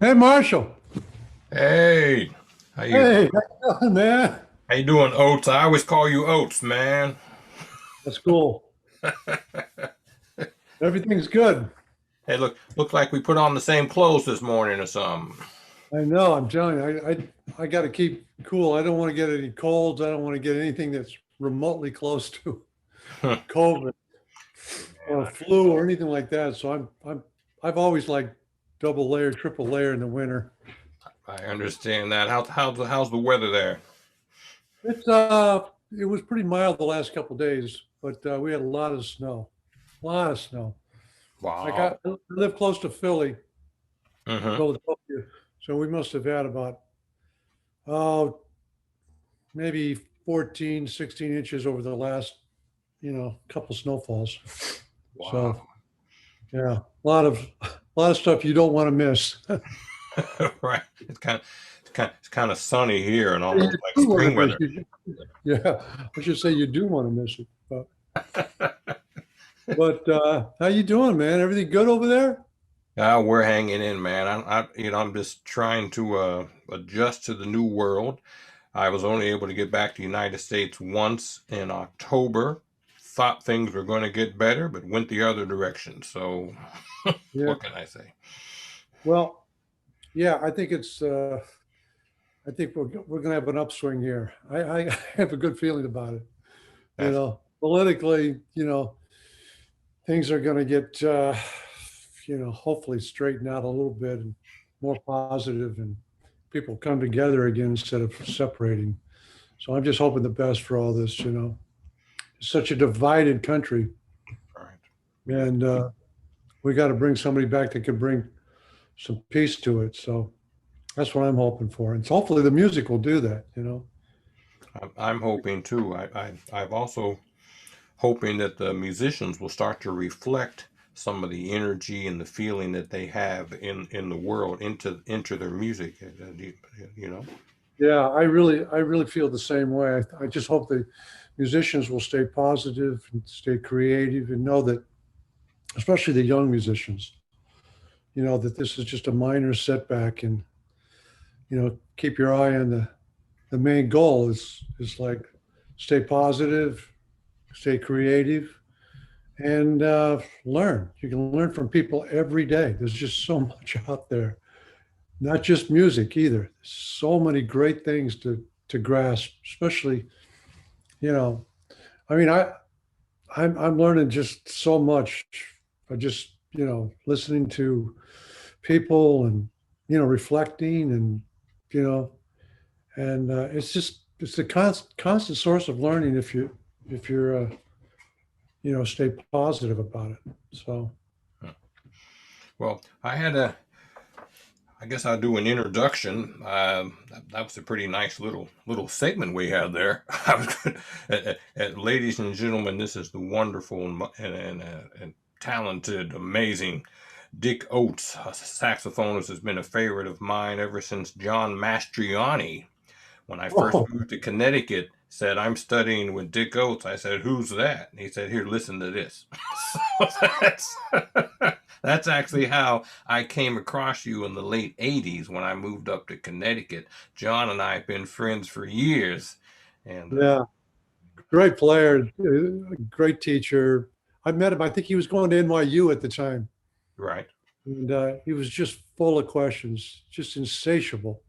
Hey, Marshall. Hey, how you Hey, how you doing, man? how you doing, Oats? I always call you Oats, man. That's cool. Everything's good. Hey, look like we put on the same clothes this morning or something. I know. I'm telling you, I got to keep cool. I don't want to get any colds. I don't want to get anything that's remotely close to Man, COVID or flu or anything like that. So I've always liked double layer, triple layer in the winter. I understand that. How's the weather there? It was pretty mild the last couple of days, but we had a lot of snow, a lot of snow. Wow. I live close to Philly, Mm-hmm. Philadelphia, so we must have had about oh maybe 14, 16 inches over the last, couple snowfalls. Wow. So yeah, a lot of stuff you don't want to miss. Right. It's kind of sunny here and You almost like do want spring to miss weather. it. Yeah, I should say you do want to miss it. But how you doing, man? Everything good over there? We're hanging in, man. I'm just trying to adjust to the new world. I was only able to get back to the United States once in October. Thought things were going to get better, but went the other direction. So, Yeah. what can I say? Well, yeah, I think we're going to have an upswing here. I have a good feeling about it. That's Politically, things are going to get, hopefully straightened out a little bit and more positive, and people come together again instead of separating. So I'm just hoping the best for all this. It's such a divided country, right. Yeah. and we got to bring somebody back that can bring some peace to it. So that's what I'm hoping for, and hopefully the music will do that. I'm hoping too. I've also hoping that the musicians will start to reflect some of the energy and the feeling that they have in the world into their music. You know. Yeah, I really feel the same way. I just hope the musicians will stay positive and stay creative and know that, especially the young musicians, that this is just a minor setback, and keep your eye on the main goal is like stay positive, stay creative, and learn. You can learn from people every day. There's just so much out there, not just music either. So many great things to grasp, especially, you know, I mean, I'm learning just so much by just, listening to people and, reflecting and, you know, and it's a constant source of learning if you're stay positive about it. So Well, I guess I'll do an introduction. That was a pretty nice little segment we had there. I was ladies and gentlemen, this is the wonderful and talented, amazing Dick Oatts, a saxophonist, has been a favorite of mine ever since John Mastrionni, when I first oh, moved to Connecticut, said, I'm studying with Dick Oatts. I said, who's that? And he said, here, listen to this. So that's actually how I came across you in the late 80s when I moved up to Connecticut. John and I have been friends for years. And, yeah, great player, great teacher. I met him. I think he was going to NYU at the time, right. and he was just full of questions, just insatiable.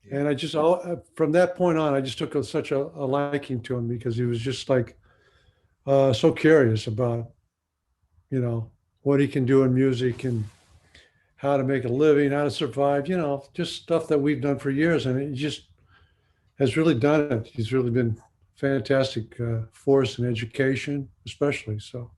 Yeah. And from that point on, I just took such a liking to him because he was just like so curious about, what he can do in music and how to make a living, how to survive, just stuff that we've done for years. And he just has really done it. He's really been fantastic force in education, especially. So,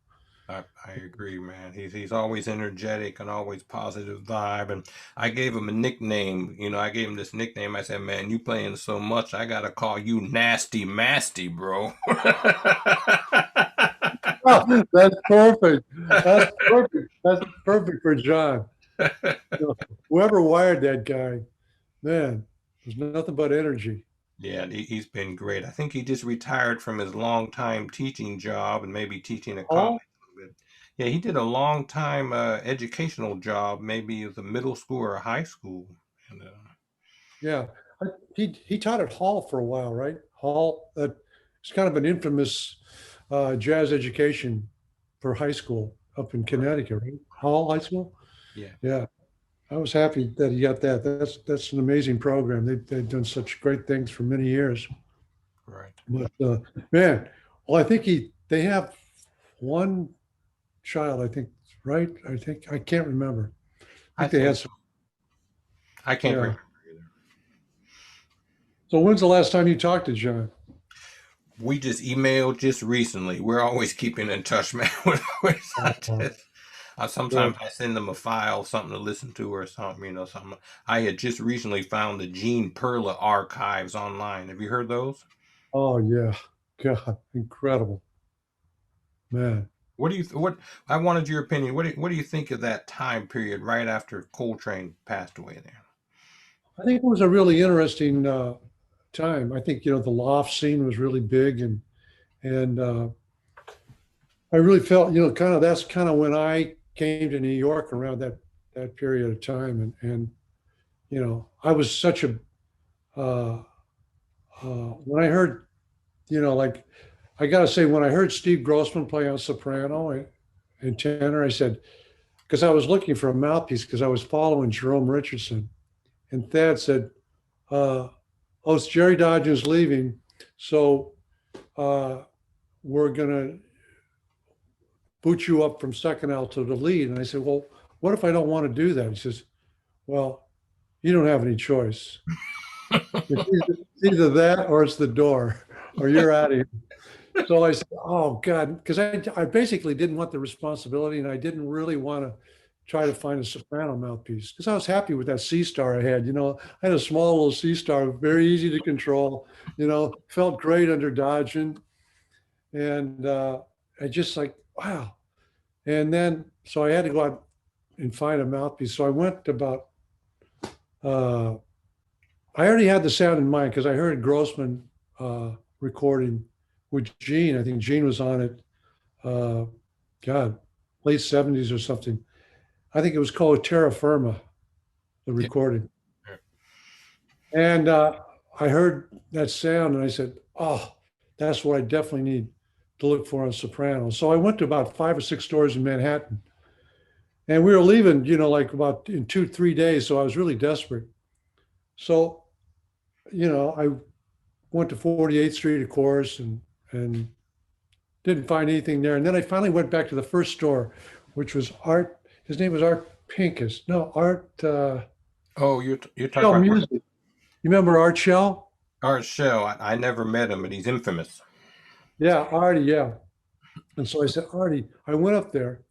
I agree, man. He's always energetic and always positive vibe. And I gave him a nickname. I gave him this nickname. I said, "Man, you playing so much, I gotta call you Nasty Masty, bro." oh, that's perfect. That's perfect. That's perfect for John. Whoever wired that guy, man, there's nothing but energy. Yeah, he's been great. I think he just retired from his long time teaching job and maybe teaching a college Oh, a little bit. Yeah, he did a long time educational job, maybe as a middle school or a high school. And Yeah, he taught at Hall for a while, right? Hall, it's kind of an infamous jazz education for high school up in Connecticut, right? Hall High School. yeah, Yeah, I was happy that he got that. That's an amazing program. They've done such great things for many years. right. But man, well, I think they have one child. I think, right? I can't remember. I I think they had think some. I can't Yeah. remember either. So when's the last time you talked to John? We just emailed just recently. We're always keeping in touch, man. Oh, Sometimes good. I send them a file, something to listen to or something, something. I had just recently found the Gene Perla archives online. Have you heard those? Oh yeah. God, incredible, man. What do you what I wanted your opinion. What do you think of that time period right after Coltrane passed away there? I think it was a really interesting time. I think the loft scene was really big, and I really felt kind of that's kind of when I came to New York around that period of time, and I was such a when I heard like I got to say when I heard Steve Grossman play on soprano and tenor, I said because I was looking for a mouthpiece because I was following Jerome Richardson, and Thad said, "Oh, it's Jerry Dodgion's leaving, so we're gonna boot you up from second alto to lead." And I said, "Well, what if I don't want to do that?" He says, "Well, you don't have any choice. It's either that or it's the door, or you're out of here." So I said, "Oh God," because I basically didn't want the responsibility, and I didn't really want to try to find a soprano mouthpiece because I was happy with that C star I had. I had a small little C star, very easy to control. Felt great under Dodgion, and I just like wow. And then so I had to go out and find a mouthpiece. So I went about. Uh, I already had the sound in mind because I heard Grossman recording with Gene. I think Gene was on it. Uh, God, late '70s or something. I think it was called Terra Firma, the Yeah. recording. And I heard that sound and I said, "Oh, that's what I definitely need to look for on soprano." So I went to about 5 or 6 stores in Manhattan, and we were leaving, like about in 2, 3 days. So I was really desperate. So I went to 48th Street, of course, and didn't find anything there. And then I finally went back to the first store, which was Art. His name was Art Pincus. No, Art Oh, you're talking Shell about Music. You remember Art Shell? Art Shell. I never met him, but he's infamous. Yeah, Artie. Yeah. And so I said, Artie, I went up there,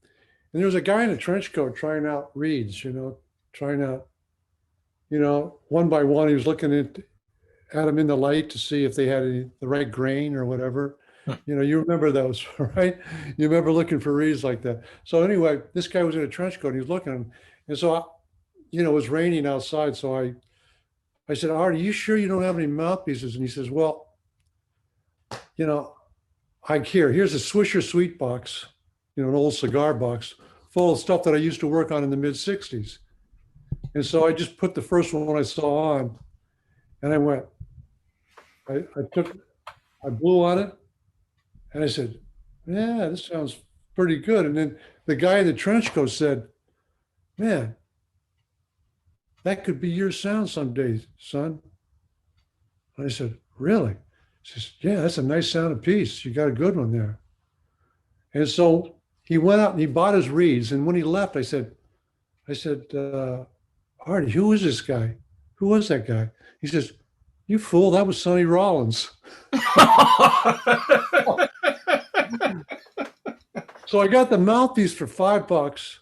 and there was a guy in a trench coat trying out reeds. Trying out, one by one. He was looking at them in the light to see if they had the right grain or whatever. You remember those, right? You remember looking for reeds like that. So anyway, this guy was in a trench coat. And he was looking, and so it was raining outside. So I said, "Art, are you sure you don't have any mouthpieces?" And he says, "Well, you know, here's a Swisher Sweet box, an old cigar box full of stuff that I used to work on in the mid '60s." And so I just put the first one I saw on, and I went. I blew on it, and I said, "Yeah, this sounds pretty good." And then the guy in the trench coat said, "Man, that could be your sound someday, son." And I said, "Really?" He says, "Yeah, that's a nice sounding piece. You got a good one there." And so he went out and he bought his reeds. And when he left, I said, "Artie, who is this guy? Who was that guy?" He says, "You fool, that was Sonny Rollins." So I got the mouthpiece for $5,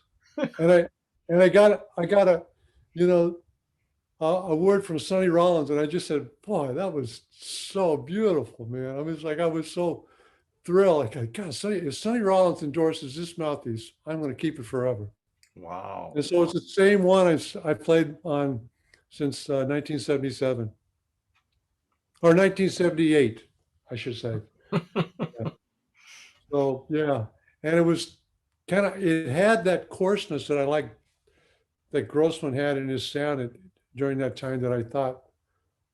and I got you know a word from Sonny Rollins, and I just said, "Boy, that was so beautiful, man." I was like, I was so thrilled. Like, God, if Sonny Rollins endorses this mouthpiece, I'm going to keep it forever. Wow. And so it's the same one I played on since 1977 or 1978, I should say. Yeah. So yeah, and it was kind of, it had that coarseness that I like, that Grossman had in his sound during that time, that I thought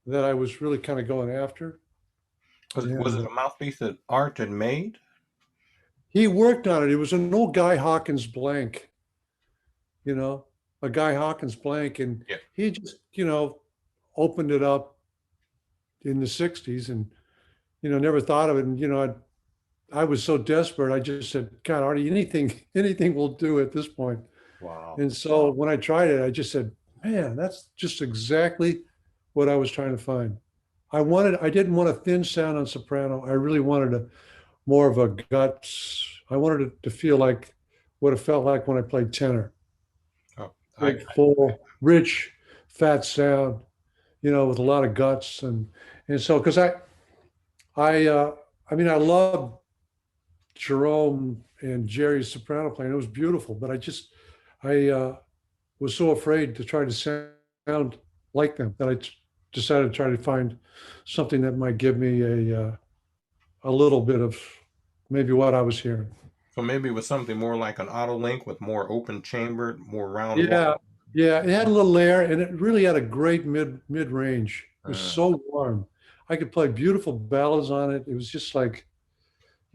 that I was really kind of going after. Was it And a mouthpiece that Art had made? he worked on it. It was an old Guy Hawkins blank, you know, a Guy Hawkins blank. And Yeah. he just, opened it up in the 60s and, never thought of it. And, I was so desperate. I just said, God, Artie, anything will do at this point. Wow. And so when I tried it, I just said, man, that's just exactly what I was trying to find. I didn't want a thin sound on soprano. I really wanted more of a guts. I wanted it to feel like what it felt like when I played tenor. Oh, I Big, full, rich, fat sound, with a lot of guts. And so, because I love Jerome and Jerry's soprano playing. It was beautiful, but I was so afraid to try to sound like them that I decided to try to find something that might give me a little bit of maybe what I was hearing. so maybe it was something more like an auto link with more open chamber, more round Yeah, wall. yeah, it had a little layer, and it really had a great mid range. It was Uh, so warm. I could play beautiful ballads on it. It was just like,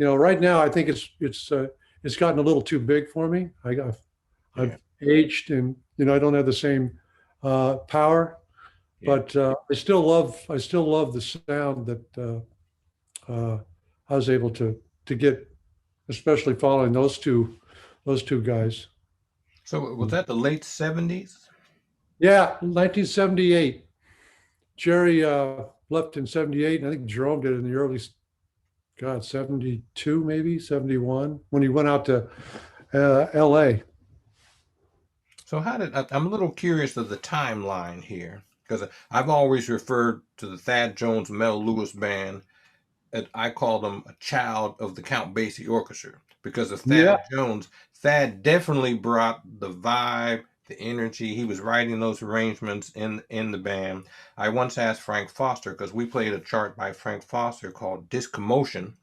right now I think it's gotten a little too big for me. yeah, I've aged, and I don't have the same power, yeah. but I still love the sound that I was able to get, especially following those two guys. So was that the late 70s? Yeah, 1978. Jerry left in 78, and I think Jerome did in the early, God, 72, maybe 71, when he went out to LA. So I'm a little curious of the timeline here because I've always referred to the Thad Jones Mel Lewis Band, and I call them a child of the Count Basie Orchestra because of Yeah, Thad Jones. Thad definitely brought the vibe, the energy. He was writing those arrangements in the band. I once asked Frank Foster because we played a chart by Frank Foster called Discommotion,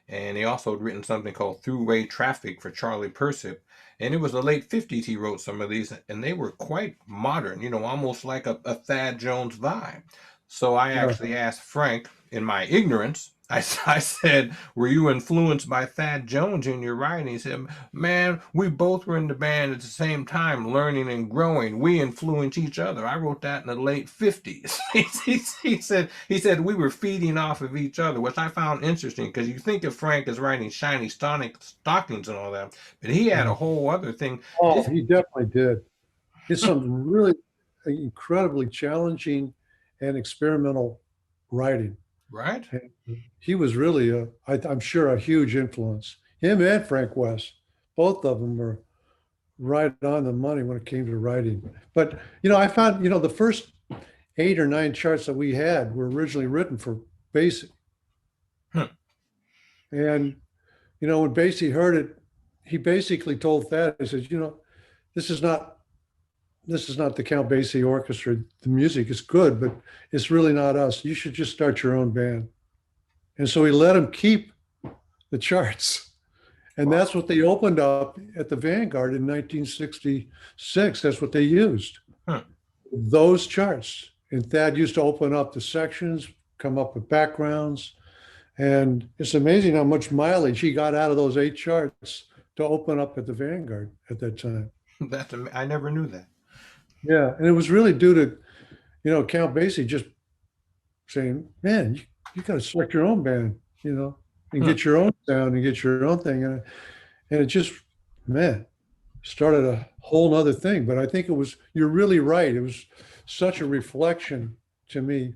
and he also had written something called Throughway Traffic for Charlie Persip. And it was the late 50s he wrote some of these, and they were quite modern, almost like a Thad Jones vibe. So I yeah. actually asked Frank, in my ignorance, I said, were you influenced by Thad Jones in your writing? He said, man, we both were in the band at the same time, learning and growing. We influenced each other. I wrote that in the late 50s. he said we were feeding off of each other, which I found interesting because you think of Frank as writing shiny stockings and all that, but he had a whole other thing. Oh, His, he definitely did. It's some really incredibly challenging and experimental writing. right? And he was really, I'm sure, a huge influence. Him and Frank West, both of them were right on the money when it came to writing. But, I found, the first 8 or 9 charts that we had were originally written for Basie. Hmm. And, when Basie heard it, he basically told Thad, he says, this is not the Count Basie Orchestra. The music is good, but it's really not us. You should just start your own band. And so he let him keep the charts. And Wow. that's what they opened up at the Vanguard in 1966. That's what they used, Hmm. those charts. And Thad used to open up the sections, come up with backgrounds. And it's amazing how much mileage he got out of those 8 charts to open up at the Vanguard at that time. I never knew that. Yeah. And it was really due to, Count Basie just saying, man, you got to select your own band, and Hmm. get your own sound and get your own thing. And it just, man, started a whole nother thing. But I think you're really right. It was such a reflection to me.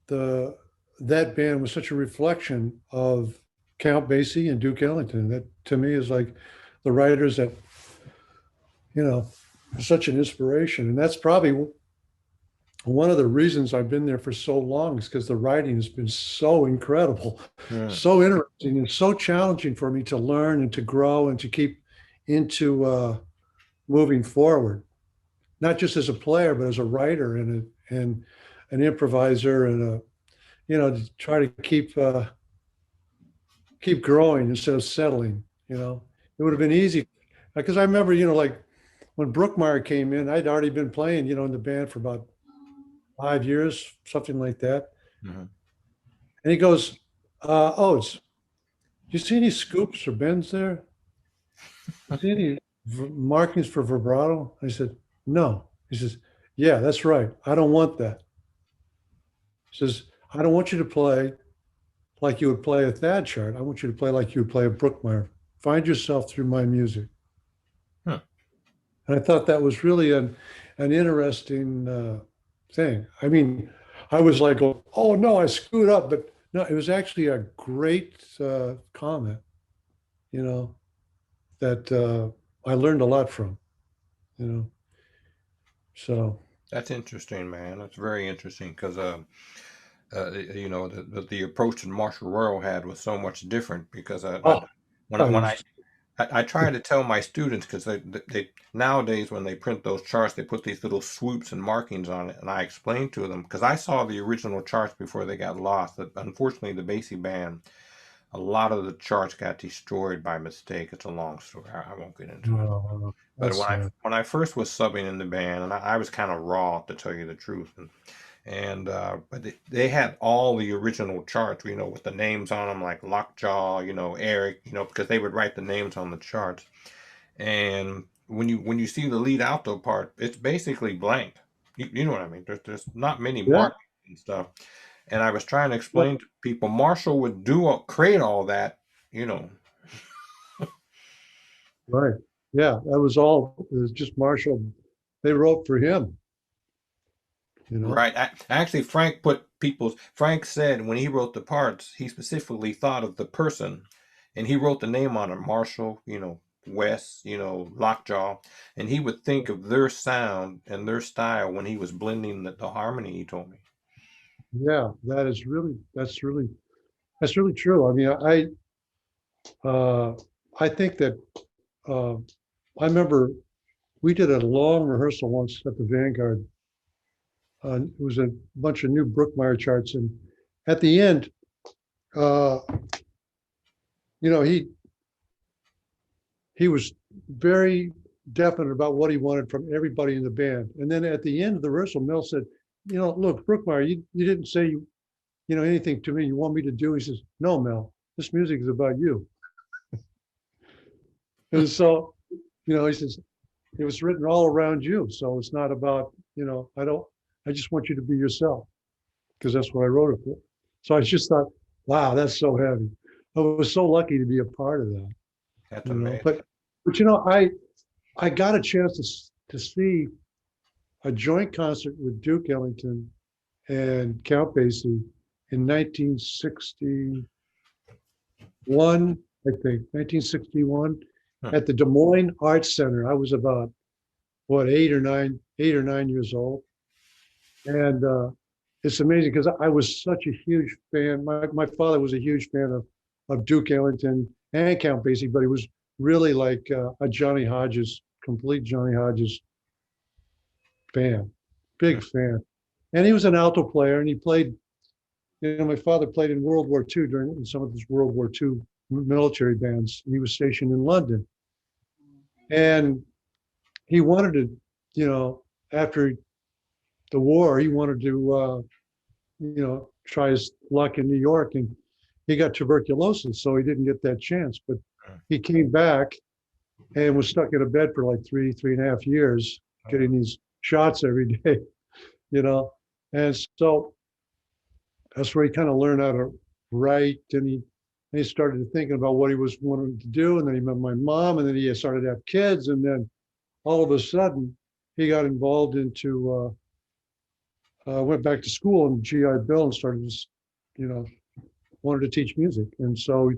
That band was such a reflection of Count Basie and Duke Ellington. That to me is like the writers that, such an inspiration. And that's probably one of the reasons I've been there for so long, is because the writing has been so incredible, Hmm. so interesting, and so challenging for me to learn and to grow and to keep into moving forward, not just as a player, but as a writer and an improviser, and to try to keep growing instead of settling. it would have been easy. Because I remember, like when Brookmeyer came in, I'd already been playing, in the band for about 5 years, something like that. Mhm. And he goes, Oatts, do you see any scoops or bends there? You see any markings for vibrato? I said, no. He says, yeah, that's right. I don't want that. He says, I don't want you to play like you would play a Thad chart. I want you to play like you would play a Brookmeyer. Find yourself through my music. Huh. And I thought that was really an interesting thing. I mean, I was like, oh no, I screwed up. But no, it was actually a great comment, that I learned a lot from, you know. So, That's interesting, man. That's very interesting because the approach that Marshall Royal had was so much different because oh, when I, oh, when I try to tell my students because they nowadays when they print those charts they put these little swoops and markings on it and I explain to them because I saw the original charts before they got lost. That unfortunately the Basie band a lot of the charts got destroyed by mistake. It's a long story. I won't get into it. But that's when I first was subbing in the band, and I was kind of raw to tell you the truth, but they had all the original charts, with the names on them, like Lockjaw, Eric, because they would write the names on the charts. And when you see the lead alto part, it's basically blank. You know what I mean? There's not many yeah, markings and stuff. And I was trying to yeah, explain to people, Marshall would create all that, you know. right. Yeah, that was all. It was just Marshall. They wrote for him, you know. Right. Actually, Frank said when he wrote the parts, he specifically thought of the person and he wrote the name on it, Marshall, Wes, Lockjaw, and he would think of their sound and their style when he was blending the harmony, he told me. Yeah, that's really true. I mean, I think that uh, I remember we did a long rehearsal once at the Vanguard. It was a bunch of new Brookmeyer charts, and at the end, uh, you know, he was very definite about what he wanted from everybody in the band. And then at the end of the rehearsal, Mel said, look, Brookmeyer, you didn't say anything to me you want me to do. He says, no, Mel, this music is about you. And so, he says, it was written all around you. So it's not about, I just want you to be yourself because that's what I wrote it for. So I just thought, wow, that's so heavy. I was so lucky to be a part of that, That's amazing. but I got a chance to see a joint concert with Duke Ellington and Count Basie in 1961, I think, 1961 Huh. at the Des Moines Arts Center. I was about, what, 8 or 9 years old. And it's amazing because I was such a huge fan. My father was a huge fan of Duke Ellington and Count Basie, but he was really like a complete Johnny Hodges fan, big fan. And he was an alto player and he played, my father played in World War II in some of his World War II military bands. And he was stationed in London. And he wanted to, after the war, he wanted to, try his luck in New York, and he got tuberculosis, so he didn't get that chance. But he came back and was stuck in a bed for like 3.5 years, getting these shots every day, And so that's where he kind of learned how to write, and he started thinking about what he was wanting to do, and then he met my mom, and then he started to have kids, and then all of a sudden he got involved into went back to school in GI Bill and started wanted to teach music. And so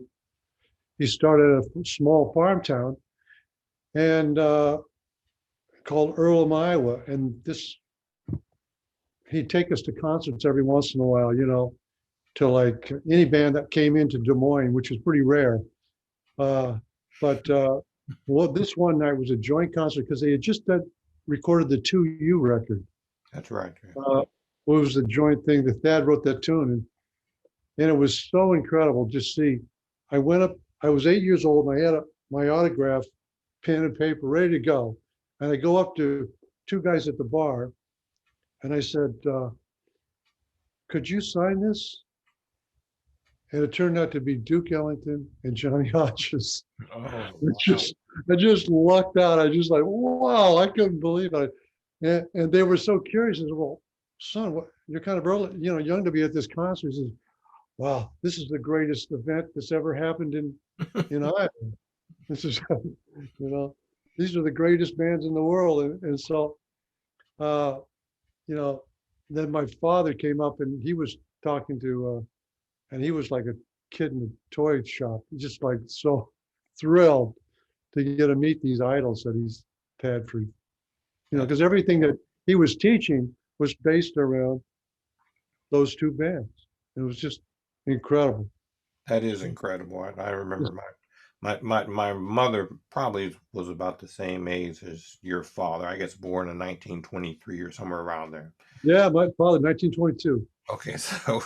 he started a small farm town and called Earlham, Iowa. And he'd take us to concerts every once in a while, to like any band that came into Des Moines, which is pretty rare. But this one night was a joint concert because they had just recorded the 2U record. That's right. It was a joint thing that Thad wrote that tune, and it was so incredible to see. I went up. I was 8 years old, and I had my autograph, pen and paper, ready to go. And I go up to two guys at the bar, and I said, could you sign this? And it turned out to be Duke Ellington and Johnny Hodges. Oh, wow. I just lucked out. I just like, wow, I couldn't believe it. And they were so curious. I said, well, son, you're kind of early, young to be at this concert. He says, wow, this is the greatest event that's ever happened in Iowa. This is, these are the greatest bands in the world. And so, then my father came up and he was talking to, and he was like a kid in a toy shop, just like so thrilled to get to meet these idols that he's had for, because everything that he was teaching was based around those two bands. It was just incredible. That is incredible. I remember my mother probably was about the same age as your father. I guess born in 1923 or somewhere around there. Yeah, my father, 1922. Okay, so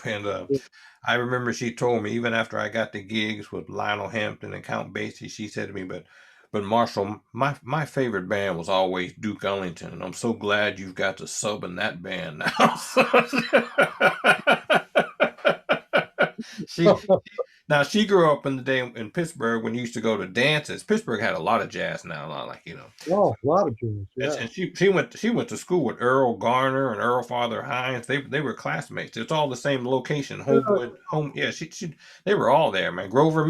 I remember she told me even after I got the gigs with Lionel Hampton and Count Basie, she said to me, but Marshall, my favorite band was always Duke Ellington, and I'm so glad you've got to sub in that band now. She grew up in the day in Pittsburgh when you used to go to dances. Pittsburgh had a lot of jazz now, a lot Oh, a lot of jazz. Yeah. And she went to school with Earl Garner and Earl Father Hines. They were classmates. It's all the same location, Homewood, Yeah, they were all there, man. Grover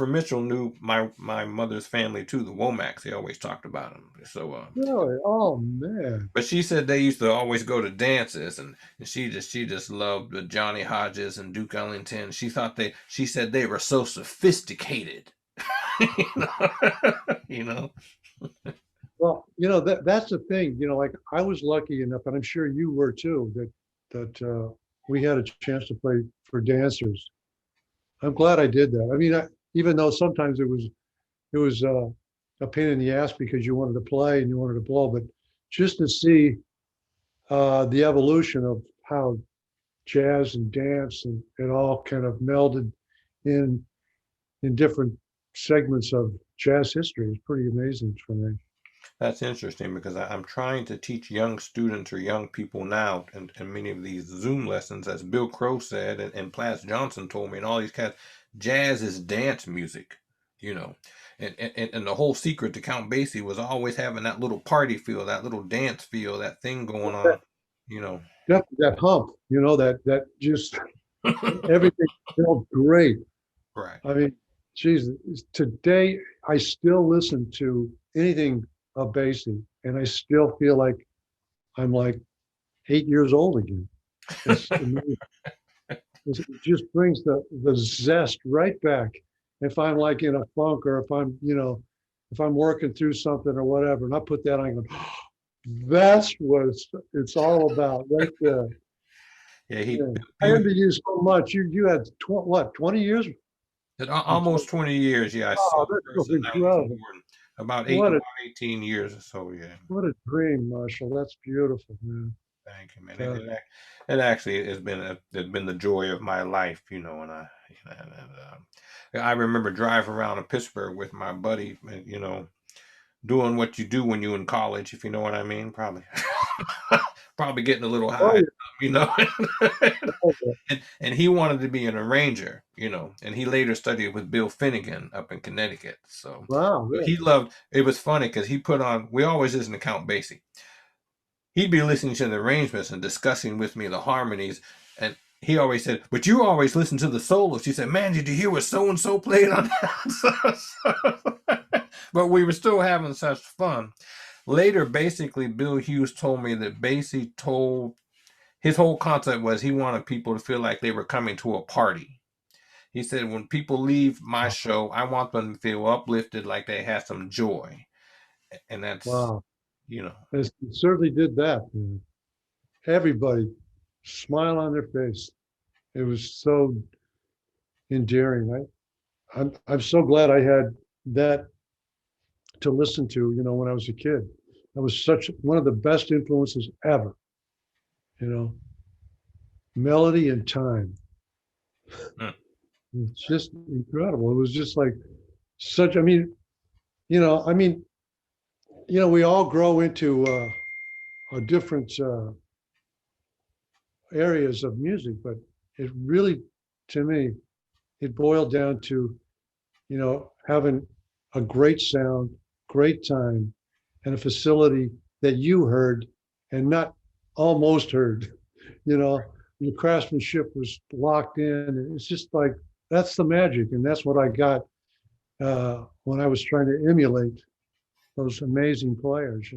Mitchell knew my mother's family too, the Womacs. They always talked about them. So really? Oh man. But she said they used to always go to dances, and she just loved Johnny Hodges and Duke Ellington. She said they were so sophisticated. Well, that's the thing. Like I was lucky enough, and I'm sure you were too, that we had a chance to play for dancers. I'm glad I did that. I mean, even though sometimes it was a pain in the ass because you wanted to play and you wanted to blow, but just to see the evolution of how jazz and dance and it all kind of melded in different segments of jazz history is pretty amazing for me. That's interesting because I'm trying to teach young students or young people now, and many of these Zoom lessons, as Bill Crow said, and Plas Johnson told me, and all these cats, jazz is dance music, and the whole secret to Count Basie was always having that little party feel, that little dance feel, that thing going on, That hump, that just everything felt great. Right. I mean, geez, today I still listen to anything of Basie, and I still feel like I'm like 8 years old again. It just brings the zest right back. If I'm like in a funk, or if I'm working through something or whatever, and I put that on, I go, oh, that's what it's all about right there. Yeah, I envy you so much. You had 20 years? Almost 20 years, yeah. That's incredible. About 18 years or so, yeah. What a dream, Marshall. That's beautiful, man. Thank you, man. It actually has been the joy of my life, and I remember driving around in Pittsburgh with my buddy, doing what you do when you're in college, if you know what I mean. Probably getting a little high, and he wanted to be an arranger, and he later studied with Bill Finnegan up in Connecticut. So wow, really? He loved. It was funny because he put on. We always listen to Count Basie. He'd be listening to the arrangements and discussing with me the harmonies, and he always said, "But you always listen to the solos." He said, "Man, did you hear what so and so played on that?" But we were still having such fun. Later, basically, Bill Hughes told me that Basie his whole concept was he wanted people to feel like they were coming to a party. He said, when people leave my show, I want them to feel uplifted, like they had some joy. And that's, wow. It certainly did that. Man. Everybody, smile on their face. It was so endearing. I'm so glad I had that to listen to, when I was a kid. That was one of the best influences ever. Melody and time. It's just incredible. It was just like such, I mean, we all grow into different areas of music, but it really, to me, it boiled down to, having a great sound, great time, and a facility that you heard and not almost heard. The craftsmanship was locked in. And it's just like, that's the magic. And that's what I got when I was trying to emulate those amazing players.